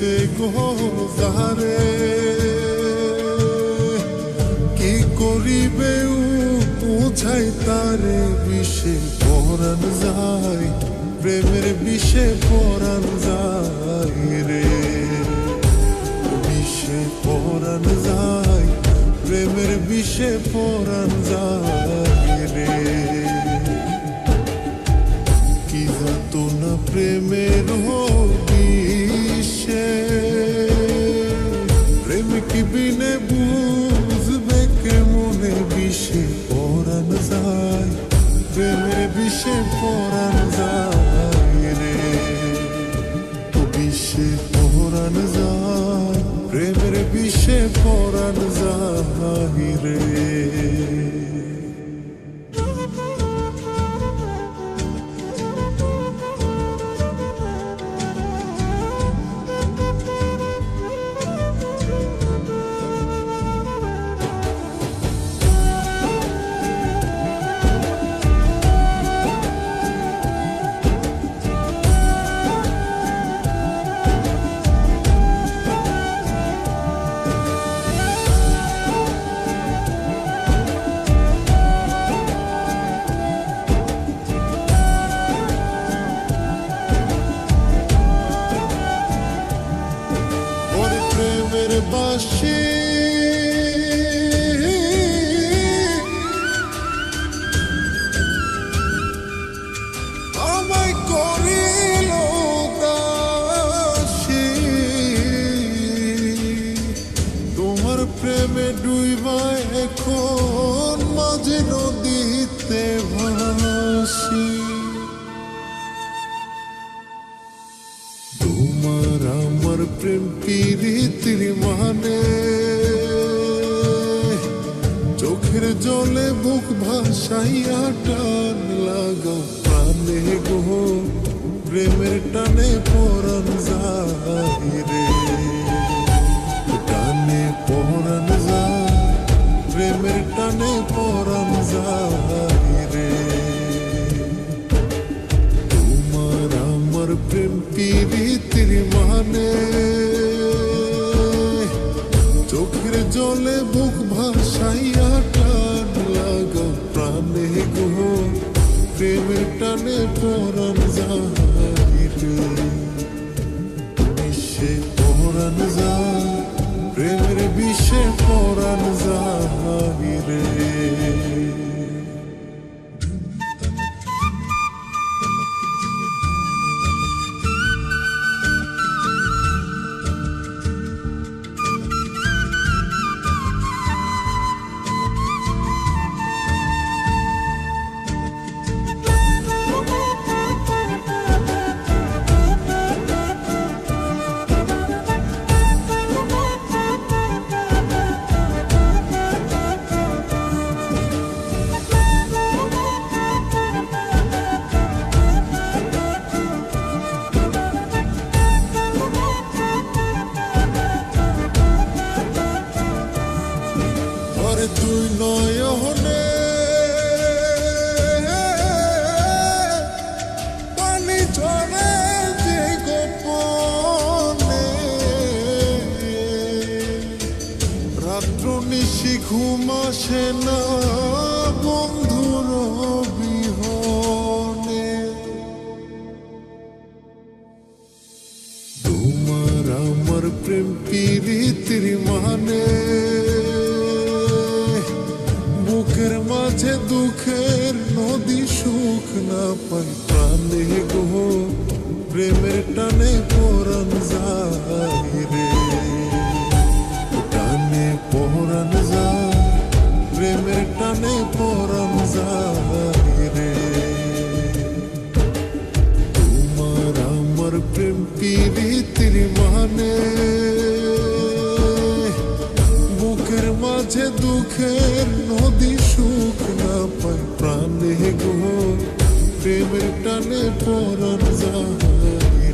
ধরছে গোজারে কি করিবে বুঝাই তারে বিষে পরাণ যায় প্রেমের বিষে পরাণ যায় রে বিষে পরাণ যায় প্রেমের বিষে পরাণ যায় রে কি যাতো না প্রেমের বিষে প্রেম কি বিনে বুঝবে কেমনে বিষে পরাণ যায় প্রেমের বিষে পরাণ যায় রে বিষে পরাণ যায় প্রেমের বিষে পরাণ যায় রে বাসি আমায় করিল দাসী তোমার প্রেমে ডুইবায় এখন মাঝে নদীতে ভাসি তোমার আমার প্রেম প্রীতির মানে চোখের জলে বুক ভাসাইয়া টান লাগাও প্রাণে গো প্রেমের টানে পরাণ যায় রে টানে পরাণ যায় প্রেমের টানে পরাণ যায় রে তোমার আমার প্রেম প্রীতির মানে চোখের জলে বুক ভাসাইয়া টান লাগাও প্রাণে গো প্রেমের টানে পরাণ যায় রে বিষে পরাণ যায় প্রেমের বিষে পরাণ যায় রে তুই নয়নে পানি ঝরে যে গোপনে রাত্র নিশি ঘুম আসে না বন্ধুর বিহনে তোমার আমার প্রেম প্রীতির মানে বুকের মাঝে দুঃখের নদী সুখ না পাই প্রাণে গো প্রেমের টানে পরাণ যায় রে টানে পরাণ যায় প্রেমের টানে পরাণ যায় রে তোমার আমার প্রেম প্রীতির মানে বুকের মাঝে দুঃখের নদী সুখ না পাই প্রাণে গো প্রেমের টানে পরাণ যায়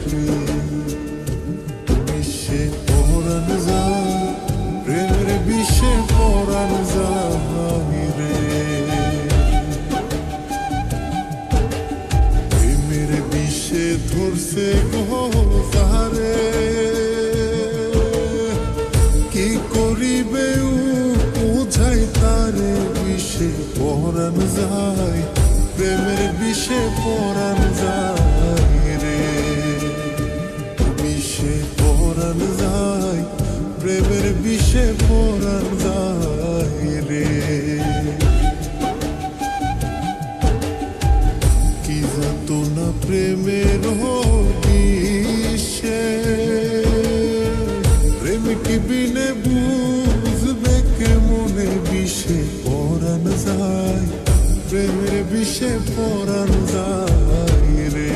রে বিষে পরাণ যায় প্রেমের বিষে পরাণ যায় রে প্রেমের বিষে ধরছে গোজারে বিষে পরাণ যায়, প্রেমের বিষে পরাণ যায় রে, বিষে পরাণ যায়, প্রেমের বিষে পরাণ যায় রে। কি যাতো না প্রেমের বিষে, প্রেম কি বিনে বুঝবে কেমনে, বিষে পরাণ যায়, প্রেমের বিষে পরাণ যায় রে,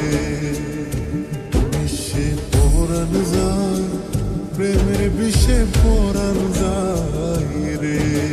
বিষে পরাণ যায়, প্রেমের বিষে পরাণ যায় রে।